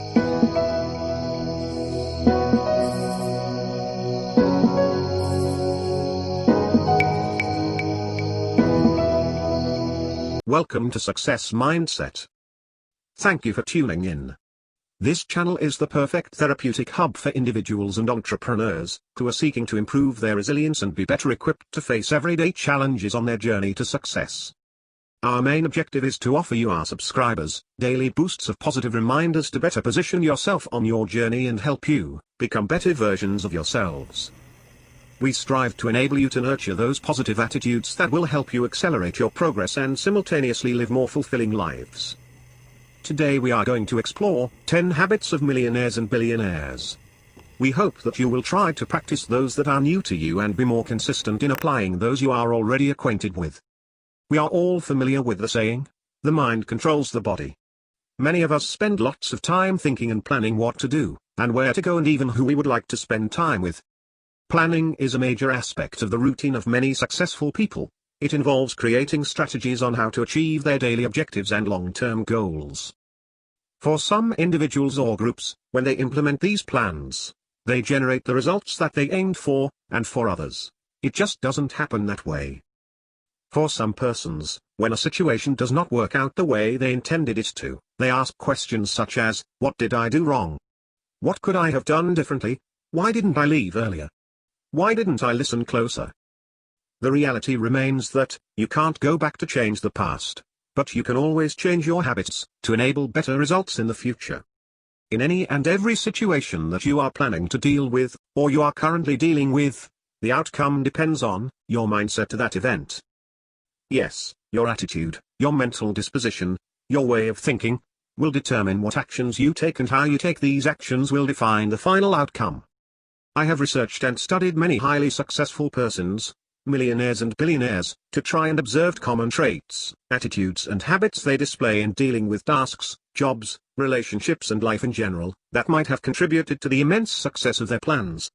Welcome to Success Mindset. Thank you for tuning in. This channel is the perfect therapeutic hub for individuals and entrepreneurs who are seeking to improve their resilience and be better equipped to face everyday challenges on their journey to success. Our main objective is to offer you, our subscribers, daily boosts of positive reminders to better position yourself on your journey and help you become better versions of yourselves. We strive to enable you to nurture those positive attitudes that will help you accelerate your progress and simultaneously live more fulfilling lives. Today we are going to explore 10 habits of millionaires and billionaires. We hope that you will try to practice those that are new to you and be more consistent in applying those you are already acquainted with. We are all familiar with the saying, the mind controls the body. Many of us spend lots of time thinking and planning what to do, and where to go, and even who we would like to spend time with. Planning is a major aspect of the routine of many successful people. It involves creating strategies on how to achieve their daily objectives and long-term goals. For some individuals or groups, when they implement these plans, they generate the results that they aimed for, and for others, it just doesn't happen that way. For some persons, when a situation does not work out the way they intended it to, they ask questions such as, what did I do wrong? What could I have done differently? Why didn't I leave earlier? Why didn't I listen closer? The reality remains that, you can't go back to change the past, but you can always change your habits, to enable better results in the future. In any and every situation that you are planning to deal with, or you are currently dealing with, the outcome depends on, your mindset to that event. Yes, your attitude, your mental disposition, your way of thinking, will determine what actions you take, and how you take these actions will define the final outcome. I have researched and studied many highly successful persons, millionaires and billionaires, to try and observe common traits, attitudes and habits they display in dealing with tasks, jobs, relationships and life in general, that might have contributed to the immense success of their plans.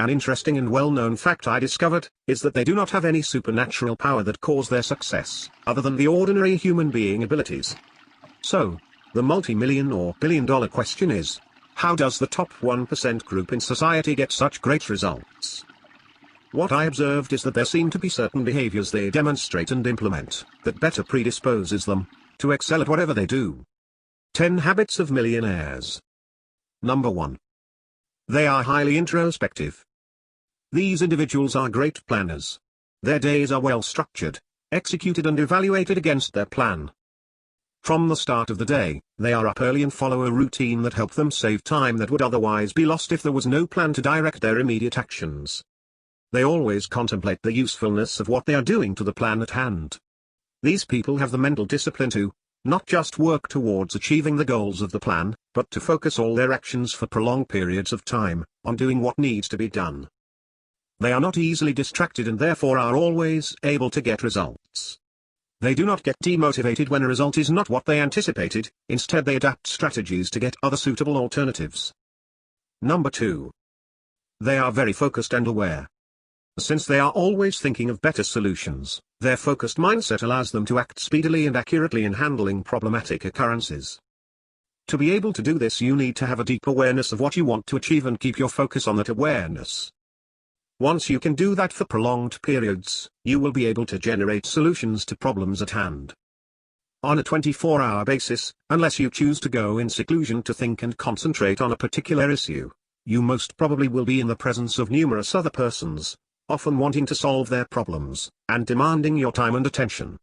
An interesting and well-known fact I discovered, is that they do not have any supernatural power that caused their success, other than the ordinary human being abilities. So, the multi-million or billion-dollar question is, how does the top 1% group in society get such great results? What I observed is that there seem to be certain behaviors they demonstrate and implement, that better predisposes them to excel at whatever they do. 10 habits of millionaires. Number 1. They are highly introspective. These individuals are great planners. Their days are well structured, executed and evaluated against their plan. From the start of the day, they are up early and follow a routine that helps them save time that would otherwise be lost if there was no plan to direct their immediate actions. They always contemplate the usefulness of what they are doing to the plan at hand. These people have the mental discipline to, not just work towards achieving the goals of the plan, but to focus all their actions for prolonged periods of time, on doing what needs to be done. They are not easily distracted and therefore are always able to get results. They do not get demotivated when a result is not what they anticipated, instead they adapt strategies to get other suitable alternatives. Number 2. They are very focused and aware. Since they are always thinking of better solutions, their focused mindset allows them to act speedily and accurately in handling problematic occurrences. To be able to do this, you need to have a deep awareness of what you want to achieve and keep your focus on that awareness. Once you can do that for prolonged periods, you will be able to generate solutions to problems at hand. On a 24-hour basis, unless you choose to go in seclusion to think and concentrate on a particular issue, you most probably will be in the presence of numerous other persons, often wanting to solve their problems, and demanding your time and attention.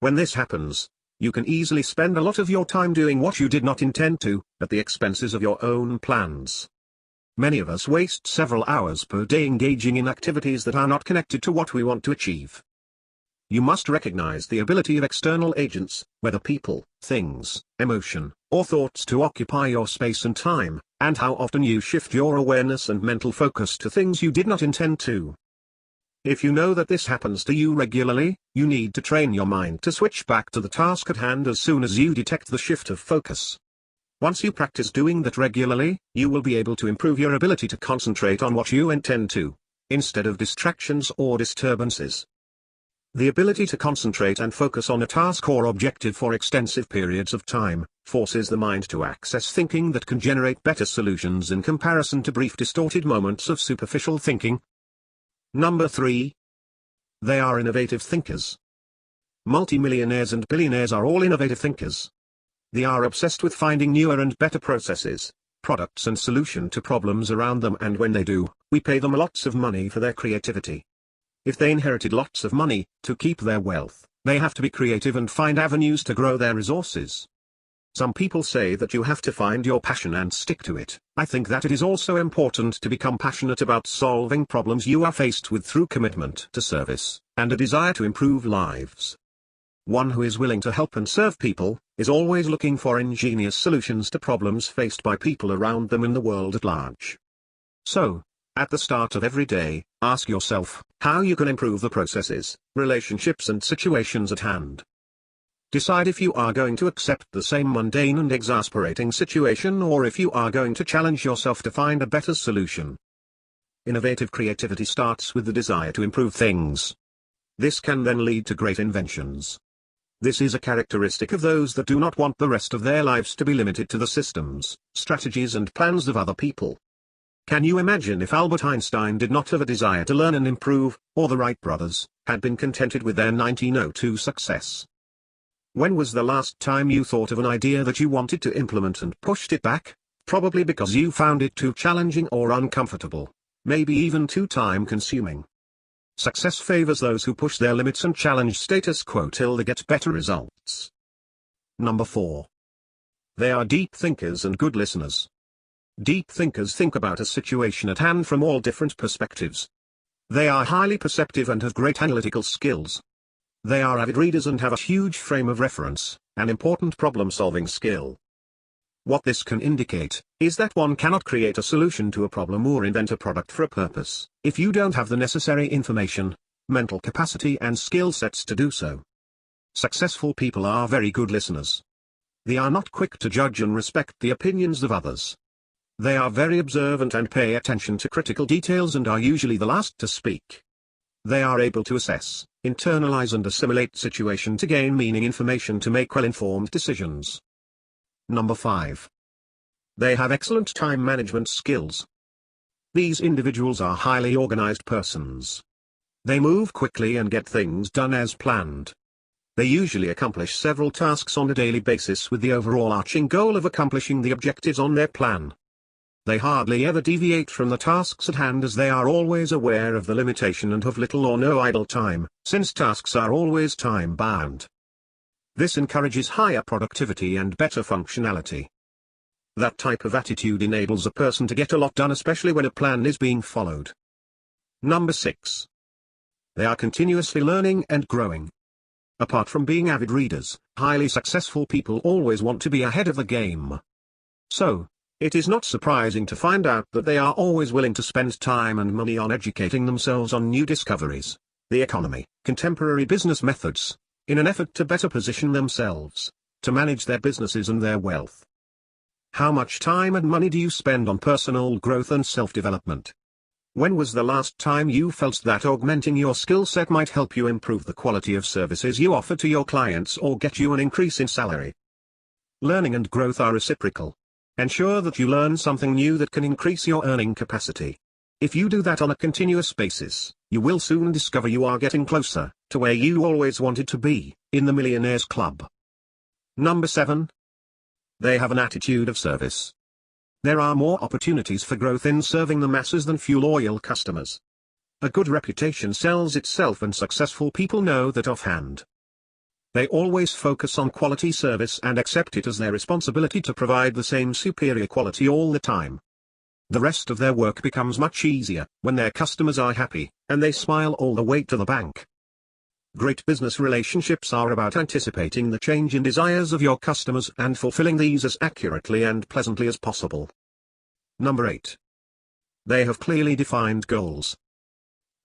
When this happens, you can easily spend a lot of your time doing what you did not intend to, at the expenses of your own plans. Many of us waste several hours per day engaging in activities that are not connected to what we want to achieve. You must recognize the ability of external agents, whether people, things, emotion, or thoughts, to occupy your space and time, and how often you shift your awareness and mental focus to things you did not intend to. If you know that this happens to you regularly, you need to train your mind to switch back to the task at hand as soon as you detect the shift of focus. Once you practice doing that regularly, you will be able to improve your ability to concentrate on what you intend to, instead of distractions or disturbances. The ability to concentrate and focus on a task or objective for extensive periods of time, forces the mind to access thinking that can generate better solutions in comparison to brief distorted moments of superficial thinking. Number 3. They are innovative thinkers. Multimillionaires and billionaires are all innovative thinkers. They are obsessed with finding newer and better processes, products and solutions to problems around them, and when they do, we pay them lots of money for their creativity. If they inherited lots of money, to keep their wealth, they have to be creative and find avenues to grow their resources. Some people say that you have to find your passion and stick to it. I think that it is also important to become passionate about solving problems you are faced with through commitment to service, and a desire to improve lives. One who is willing to help and serve people, is always looking for ingenious solutions to problems faced by people around them in the world at large. So, at the start of every day, ask yourself how you can improve the processes, relationships and situations at hand. Decide if you are going to accept the same mundane and exasperating situation, or if you are going to challenge yourself to find a better solution. Innovative creativity starts with the desire to improve things. This can then lead to great inventions. This is a characteristic of those that do not want the rest of their lives to be limited to the systems, strategies and plans of other people. Can you imagine if Albert Einstein did not have a desire to learn and improve, or the Wright brothers had been contented with their 1902 success? When was the last time you thought of an idea that you wanted to implement and pushed it back? Probably because you found it too challenging or uncomfortable, maybe even too time-consuming. Success favors those who push their limits and challenge status quo till they get better results. Number 4. They are deep thinkers and good listeners. Deep thinkers think about a situation at hand from all different perspectives. They are highly perceptive and have great analytical skills. They are avid readers and have a huge frame of reference, an important problem-solving skill. What this can indicate, is that one cannot create a solution to a problem or invent a product for a purpose, if you don't have the necessary information, mental capacity and skill sets to do so. Successful people are very good listeners. They are not quick to judge and respect the opinions of others. They are very observant and pay attention to critical details and are usually the last to speak. They are able to assess, internalize and assimilate situation to gain meaning information to make well-informed decisions. Number 5. They have excellent time management skills. These individuals are highly organized persons. They move quickly and get things done as planned. They usually accomplish several tasks on a daily basis with the overall arching goal of accomplishing the objectives on their plan. They hardly ever deviate from the tasks at hand, as they are always aware of the limitation and have little or no idle time, since tasks are always time-bound. This encourages higher productivity and better functionality. That type of attitude enables a person to get a lot done, especially when a plan is being followed. Number 6. They are continuously learning and growing. Apart from being avid readers, highly successful people always want to be ahead of the game. So, it is not surprising to find out that they are always willing to spend time and money on educating themselves on new discoveries, the economy, contemporary business methods, in an effort to better position themselves, to manage their businesses and their wealth. How much time and money do you spend on personal growth and self-development? When was the last time you felt that augmenting your skill set might help you improve the quality of services you offer to your clients or get you an increase in salary? Learning and growth are reciprocal. Ensure that you learn something new that can increase your earning capacity. If you do that on a continuous basis, you will soon discover you are getting closer to where you always wanted to be, in the Millionaires Club. Number 7. They have an attitude of service. There are more opportunities for growth in serving the masses than few loyal customers. A good reputation sells itself, and successful people know that offhand. They always focus on quality service and accept it as their responsibility to provide the same superior quality all the time. The rest of their work becomes much easier when their customers are happy, and they smile all the way to the bank. Great business relationships are about anticipating the change in desires of your customers and fulfilling these as accurately and pleasantly as possible. Number 8. They have clearly defined goals.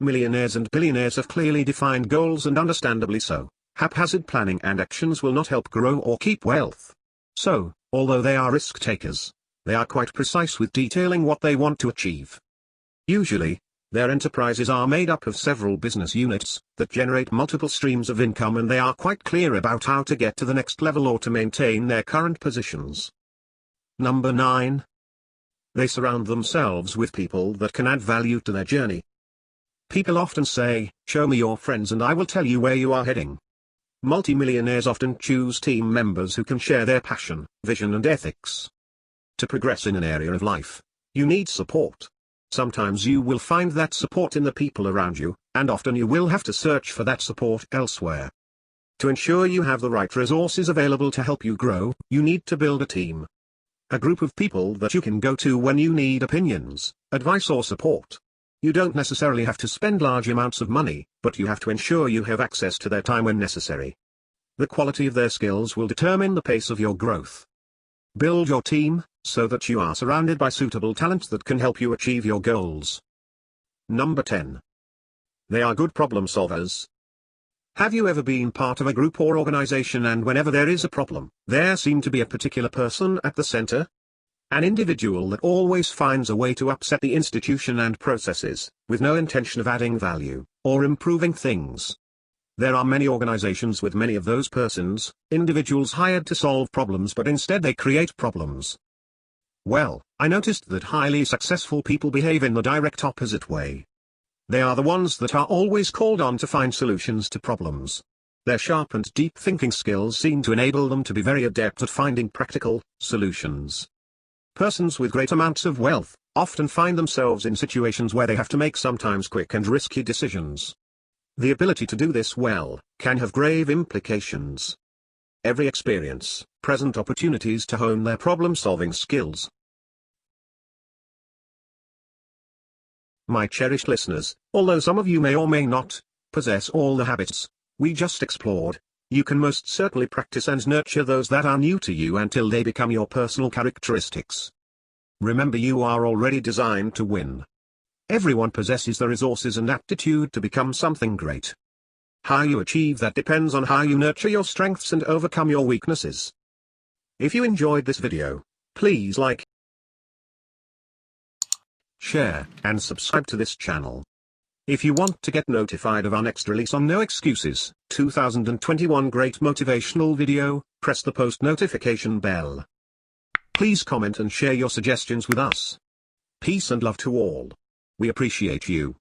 Millionaires and billionaires have clearly defined goals, and understandably so. Haphazard planning and actions will not help grow or keep wealth. So, although they are risk takers, they are quite precise with detailing what they want to achieve. Usually, Their enterprises are made up of several business units that generate multiple streams of income, and they are quite clear about how to get to the next level or to maintain their current positions. Number 9. They surround themselves with people that can add value to their journey. People often say, "Show me your friends and I will tell you where you are heading." Multimillionaires often choose team members who can share their passion, vision and ethics. To progress in an area of life, you need support. Sometimes you will find that support in the people around you, and often you will have to search for that support elsewhere. To ensure you have the right resources available to help you grow, you need to build a team. A group of people that you can go to when you need opinions, advice or support. You don't necessarily have to spend large amounts of money, but you have to ensure you have access to their time when necessary. The quality of their skills will determine the pace of your growth. Build your team, so that you are surrounded by suitable talent that can help you achieve your goals. Number 10. They are good problem solvers. Have you ever been part of a group or organization, and whenever there is a problem, there seems to be a particular person at the center? An individual that always finds a way to upset the institution and processes, with no intention of adding value, or improving things. There are many organizations with many of those persons, individuals hired to solve problems, but instead they create problems. Well, I noticed that highly successful people behave in the direct opposite way. They are the ones that are always called on to find solutions to problems. Their sharp and deep thinking skills seem to enable them to be very adept at finding practical solutions. Persons with great amounts of wealth often find themselves in situations where they have to make sometimes quick and risky decisions. The ability to do this well can have grave implications. Every experience presents opportunities to hone their problem-solving skills. My cherished listeners, although some of you may or may not possess all the habits we just explored, you can most certainly practice and nurture those that are new to you until they become your personal characteristics. Remember, you are already designed to win. Everyone possesses the resources and aptitude to become something great. How you achieve that depends on how you nurture your strengths and overcome your weaknesses. If you enjoyed this video, please like, share, and subscribe to this channel. If you want to get notified of our next release on No Excuses, 2021 Great Motivational Video, press the post notification bell. Please comment and share your suggestions with us. Peace and love to all. We appreciate you.